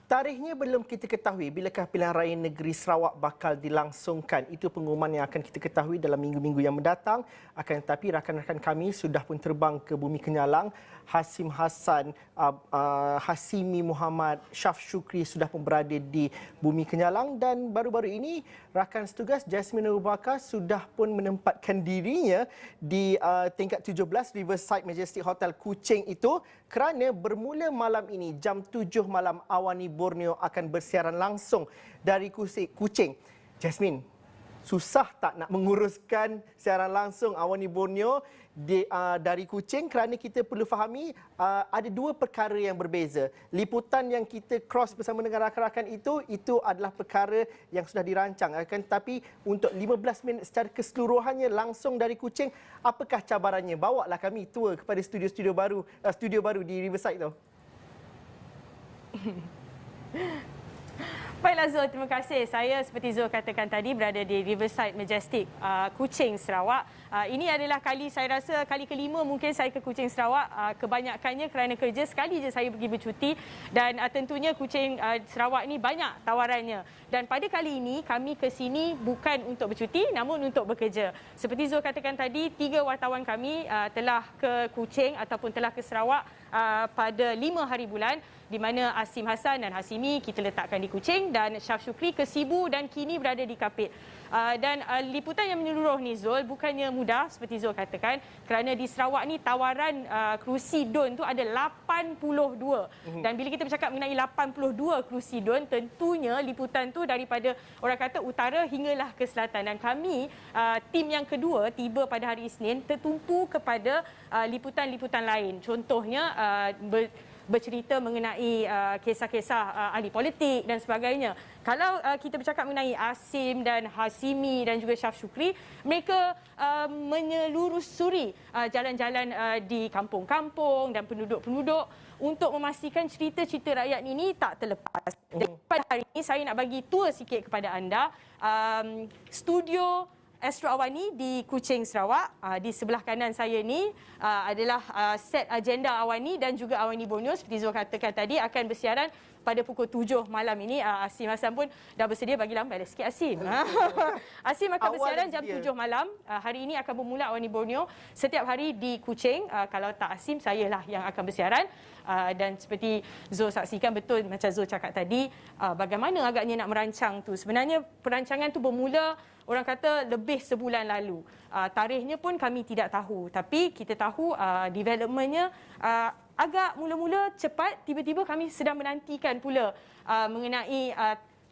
Tarikhnya belum kita ketahui bilakah pilihan raya negeri Sarawak bakal dilangsungkan. Itu pengumuman yang akan kita ketahui dalam minggu-minggu yang mendatang. Akan tetapi rakan-rakan kami sudah pun terbang ke Bumi Kenyalang. Hasim Hassan, Hasimi Muhammad, Syaf Syukri sudah pun berada di Bumi Kenyalang. Dan baru-baru ini rakan setugas Jasmine Abu Bakar sudah pun menempatkan dirinya di tingkat 17 Riverside Majestic Hotel Kuching itu kerana bermula malam ini jam 7 malam Awani Borneo akan bersiaran langsung dari Kuching. Jasmine, susah tak nak menguruskan siaran langsung Awani Borneo dari Kuching kerana kita perlu fahami ada dua perkara yang berbeza. Liputan yang kita cross bersama dengan rakan-rakan itu adalah perkara yang sudah dirancang. Tapi untuk 15 minit secara keseluruhannya langsung dari Kuching, apakah cabarannya? Bawalah kami tour kepada studio baru di Riverside tu. Baiklah Zul, terima kasih. Saya seperti Zul katakan tadi berada di Riverside Majestic Kuching, Sarawak. Ini adalah saya rasa kali kelima mungkin saya ke Kuching, Sarawak. Kebanyakannya kerana kerja, sekali je saya pergi bercuti. Dan tentunya Kuching, Sarawak ni banyak tawarannya. Dan pada kali ini kami ke sini bukan untuk bercuti namun untuk bekerja. Seperti Zul katakan tadi, 3 wartawan kami telah ke Kuching ataupun telah ke Sarawak pada 5 hari bulan, di mana Hasim Hassan dan Hasimi kita letakkan di Kuching dan Syaf Syukri ke Sibu dan kini berada di Kapit. Dan liputan yang menyeluruh ni Zul bukannya mudah seperti Zul katakan, kerana di Sarawak ni tawaran kerusi DUN tu ada 82. Dan bila kita bercakap mengenai 82 kerusi DUN, tentunya liputan tu daripada orang kata utara hinggalah ke selatan. Dan kami tim yang kedua tiba pada hari Isnin tertumpu kepada liputan-liputan lain. Contohnya bercerita mengenai kisah-kisah ahli politik dan sebagainya. Kalau kita bercakap mengenai Asim dan Hasimi dan juga Syaf Syukri, mereka menyelusuri jalan-jalan di kampung-kampung dan penduduk-penduduk untuk memastikan cerita-cerita rakyat ini tak terlepas. Dan pada hari ini saya nak bagi tour sikit kepada anda studio Astro Awani di Kuching, Sarawak. Di sebelah kanan saya ni adalah set agenda Awani dan juga Awani Borneo. Seperti Zul katakan tadi akan bersiaran pada pukul 7 malam ini. Asim Hassan pun dah bersedia, bagi lambat sikit Asim. Asim akan bersiaran jam 7 malam. Hari ini akan bermula Awani Borneo setiap hari di Kuching. Kalau tak Asim, sayalah yang akan bersiaran. Dan seperti Zul saksikan betul macam Zul cakap tadi, bagaimana agaknya nak merancang tu. Sebenarnya perancangan tu bermula orang kata lebih sebulan lalu. Tarikhnya pun kami tidak tahu. Tapi kita tahu developmentnya agak mula-mula cepat. Tiba-tiba kami sedang menantikan pula mengenai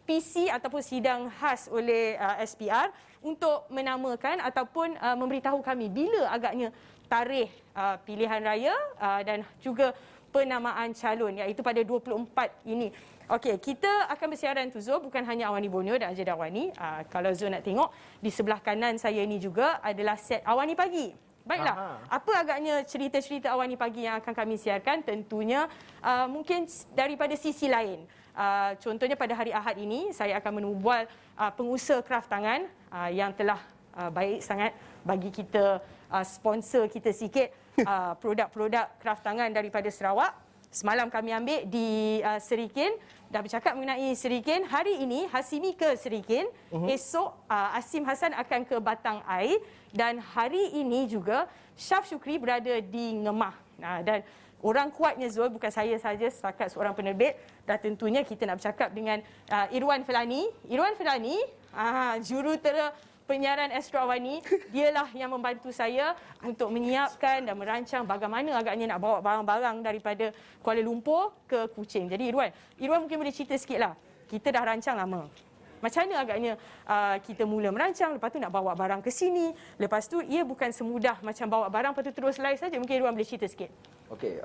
PC ataupun sidang khas oleh SPR untuk menamakan ataupun memberitahu kami bila agaknya tarikh pilihan raya dan juga penamaan calon, iaitu pada 24 ini. Okey, kita akan bersiaran tu Zul, bukan hanya Awani Borneo dan Agenda Awani. Kalau Zul nak tengok, di sebelah kanan saya ini juga adalah set Awani Pagi. Baiklah, apa agaknya cerita-cerita Awani Pagi yang akan kami siarkan? Tentunya mungkin daripada sisi lain. Contohnya pada hari Ahad ini, saya akan menubual pengusaha kraft tangan yang telah baik sangat bagi kita, sponsor kita sikit produk-produk kraft tangan daripada Sarawak. Semalam kami ambil di Serikin. Dah bercakap mengenai Serikin. Hari ini Hasimi ke Serikin. Esok Asim Hassan akan ke Batang Air. Dan hari ini juga Syaf Syukri berada di Ngemah. Dan orang kuatnya Zul bukan saya saja setakat seorang penerbit. Dan tentunya kita nak bercakap dengan Irwan Felani. Irwan Felani, jurutera penyiaran Astro Awani, dialah yang membantu saya untuk menyiapkan dan merancang bagaimana agaknya nak bawa barang-barang daripada Kuala Lumpur ke Kuching. Jadi Irwan mungkin boleh cerita sikitlah. Kita dah rancang lama. Macam mana agaknya kita mula merancang, lepas tu nak bawa barang ke sini. Lepas tu ia bukan semudah macam bawa barang lepas tu terus live saja. Mungkin Irwan boleh cerita sikit. Okey,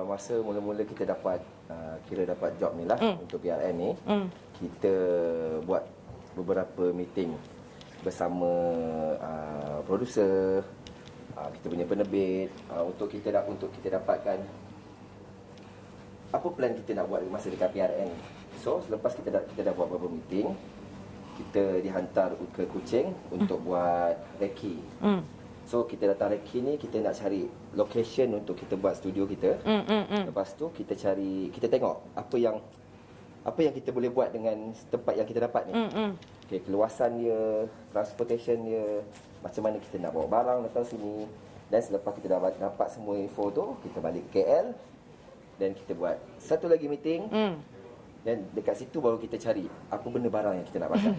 masa mula-mula kita dapat dapat job ni lah untuk PRN ni, kita buat beberapa meeting bersama produser, kita punya penerbit, untuk kita dapatkan apa plan kita nak buat masa dekat PRN. So selepas kita dah buat beberapa meeting, kita dihantar ke Kuching untuk buat recce. So kita datang recce ni, kita nak cari location untuk kita buat studio kita. Lepas tu kita tengok apa yang apa yang kita boleh buat dengan tempat yang kita dapat ni. Okay, keluasan dia, transportation dia, macam mana kita nak bawa barang datang sini. Dan selepas kita dapat semua info tu, kita balik ke KL dan kita buat satu lagi meeting. Dan dekat situ baru kita cari apa benda barang yang kita nak pakai.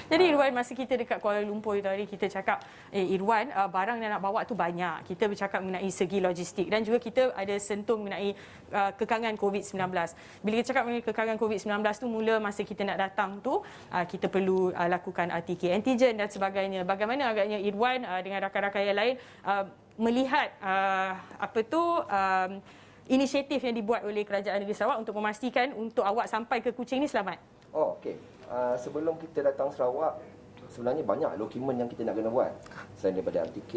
Jadi Irwan, masa kita dekat Kuala Lumpur itu hari, kita cakap, Irwan, barang yang nak bawa tu banyak. Kita bercakap mengenai segi logistik dan juga kita ada sentuh mengenai kekangan COVID-19. Bila kita cakap mengenai kekangan COVID-19 tu, mula masa kita nak datang tu, kita perlu lakukan RTK antigen dan sebagainya. Bagaimana agaknya Irwan dengan rakan-rakan yang lain melihat inisiatif yang dibuat oleh Kerajaan Negeri Sarawak untuk memastikan untuk awak sampai ke Kuching ni selamat? Oh, okey. Sebelum kita datang Sarawak, sebenarnya banyak dokumen yang kita nak kena buat. Selain daripada RTK,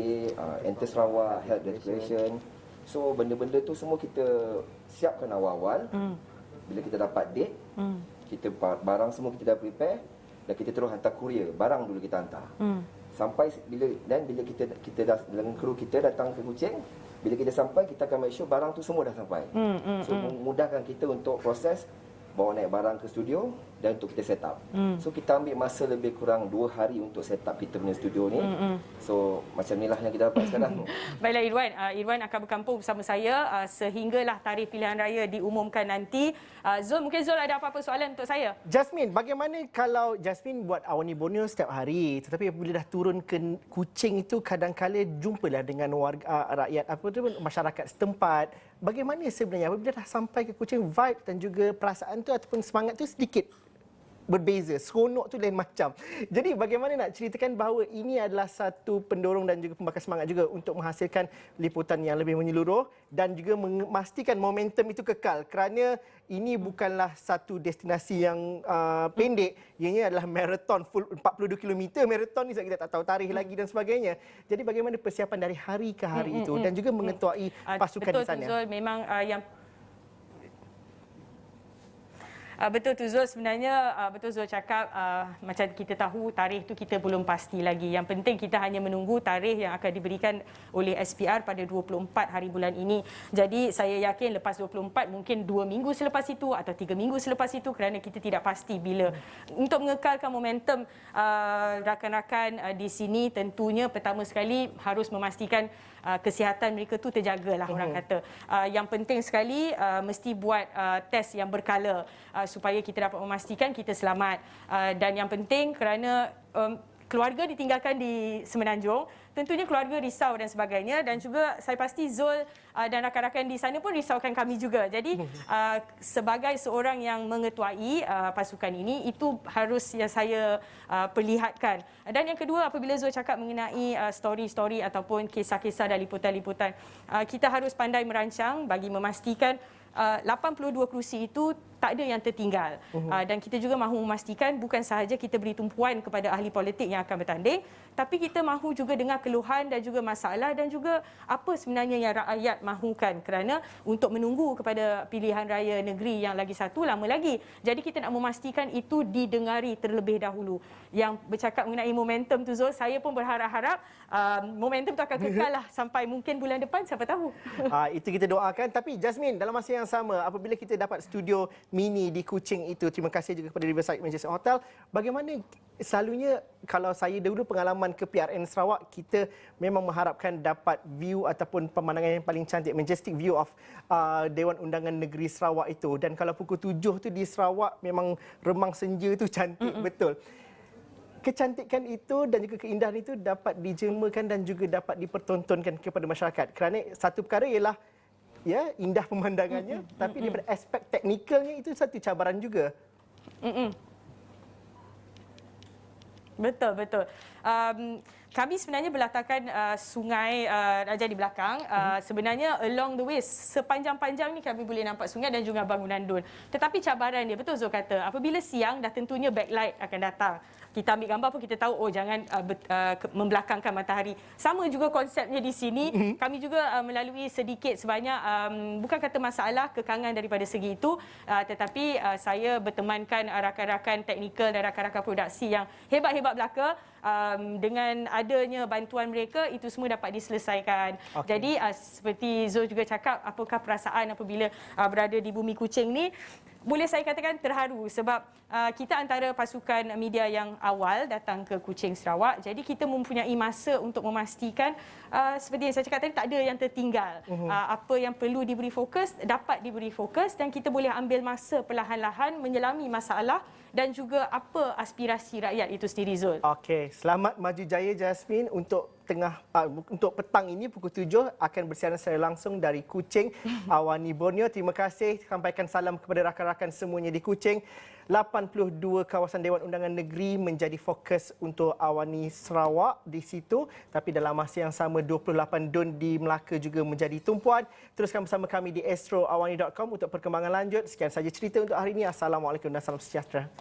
Enter Sarawak, Health Declaration. So, benda-benda tu semua kita siapkan awal-awal. Bila kita dapat date, kita barang semua kita dah prepare dan kita terus hantar courier. Barang dulu kita hantar. Sampai bila kita dah dengan kru kita datang ke Kuching, bila kita sampai, kita akan make sure barang tu semua dah sampai. So, memudahkan kita untuk proses bawa naik barang ke studio dan untuk kita set up. So, kita ambil masa lebih kurang 2 hari untuk set up kita punya studio ni. So, macam inilah yang kita dapat sekarang. Baiklah Irwan, Irwan akan berkampung bersama saya sehinggalah tarikh pilihan raya diumumkan nanti. Zul, mungkin Zul ada apa-apa soalan untuk saya? Jasmine, bagaimana kalau Jasmine buat Awani Borneo setiap hari, tetapi apabila dah turun ke Kuching itu kadang-kala jumpalah dengan warga rakyat masyarakat setempat. Bagaimana sebenarnya apabila dah sampai ke Kuching, vibe dan juga perasaan tu ataupun semangat tu sedikit berbeza, seronok tu lain macam. Jadi bagaimana nak ceritakan bahawa ini adalah satu pendorong dan juga pembakar semangat juga untuk menghasilkan liputan yang lebih menyeluruh dan juga memastikan momentum itu kekal, kerana ini bukanlah satu destinasi yang pendek, ianya adalah maraton full 42 km. Maraton ni kita tak tahu tarikh lagi dan sebagainya. Jadi bagaimana persiapan dari hari ke hari itu dan juga mengetuai pasukan di sana? Betul, memang yang betul tu Zul, sebenarnya betul Zul cakap, macam kita tahu tarikh tu kita belum pasti lagi. Yang penting kita hanya menunggu tarikh yang akan diberikan oleh SPR pada 24 hari bulan ini. Jadi saya yakin lepas 24 mungkin 2 minggu selepas itu atau 3 minggu selepas itu, kerana kita tidak pasti bila. Untuk mengekalkan momentum rakan-rakan di sini, tentunya pertama sekali harus memastikan kesihatan mereka tu terjagalah, orang kata. Yang penting sekali mesti buat test yang berkala supaya kita dapat memastikan kita selamat. Dan yang penting kerana keluarga ditinggalkan di Semenanjung, tentunya keluarga risau dan sebagainya, dan juga saya pasti Zul dan rakan-rakan di sana pun risaukan kami juga. Jadi sebagai seorang yang mengetuai pasukan ini, itu harus yang saya perlihatkan. Dan yang kedua, apabila Zul cakap mengenai story-story ataupun kisah-kisah dan liputan-liputan, kita harus pandai merancang bagi memastikan 82 kerusi itu tak ada yang tertinggal. Dan kita juga mahu memastikan bukan sahaja kita beri tumpuan kepada ahli politik yang akan bertanding, tapi kita mahu juga dengar keluhan dan juga masalah dan juga apa sebenarnya yang rakyat mahukan, kerana untuk menunggu kepada pilihan raya negeri yang lagi satu lama lagi. Jadi kita nak memastikan itu didengari terlebih dahulu. Yang bercakap mengenai momentum tu Zul, saya pun berharap-harap momentum tu akan kekal lah sampai mungkin bulan depan, siapa tahu. Itu kita doakan. Tapi Jasmine, dalam masa yang sama, apabila kita dapat studio mini di Kuching itu, terima kasih juga kepada Riverside Majestic Hotel. Bagaimana selalunya kalau saya dahulu pengalaman ke PRN Sarawak, kita memang mengharapkan dapat view ataupun pemandangan yang paling cantik, majestic view of Dewan Undangan Negeri Sarawak itu. Dan kalau pukul 7 tu di Sarawak memang remang senja tu cantik betul. Kecantikan itu dan juga keindahan itu dapat dijemakan dan juga dapat dipertontonkan kepada masyarakat. Kerana satu perkara ialah indah pemandangannya, tapi daripada aspek teknikalnya itu satu cabaran juga. Betul. Kami sebenarnya berlatarkan sungai Raja di belakang. Sebenarnya along the way, sepanjang-panjang ni kami boleh nampak sungai dan juga bangunan dun. Tetapi cabaran dia, betul Zul kata, apabila siang dah tentunya backlight akan datang. Kita ambil gambar pun kita tahu, jangan membelakangkan matahari. Sama juga konsepnya di sini. Kami juga melalui sedikit sebanyak, bukan kata masalah kekangan daripada segi itu, tetapi saya bertemankan rakan-rakan teknikal dan rakan-rakan produksi yang hebat-hebat belaka, dengan adanya bantuan mereka, itu semua dapat diselesaikan. Jadi seperti Zul juga cakap, apakah perasaan apabila berada di Bumi Kuching ni? Boleh saya katakan terharu sebab kita antara pasukan media yang awal datang ke Kuching Sarawak. Jadi kita mempunyai masa untuk memastikan seperti yang saya cakap tadi, tak ada yang tertinggal. Apa yang perlu diberi fokus dapat diberi fokus dan kita boleh ambil masa perlahan-lahan menyelami masalah dan juga apa aspirasi rakyat itu sendiri, Zul. Okey, selamat maju jaya Jasmine untuk untuk petang ini pukul 7 akan bersiaran secara langsung dari Kuching, Awani Borneo. Terima kasih, sampaikan salam kepada rakan-rakan semuanya di Kuching. 82 kawasan Dewan Undangan Negeri menjadi fokus untuk Awani Sarawak di situ, tapi dalam masa yang sama 28 DUN di Melaka juga menjadi tumpuan. Teruskan bersama kami di astroawani.com untuk perkembangan lanjut. Sekian saja cerita untuk hari ini. Assalamualaikum dan salam sejahtera.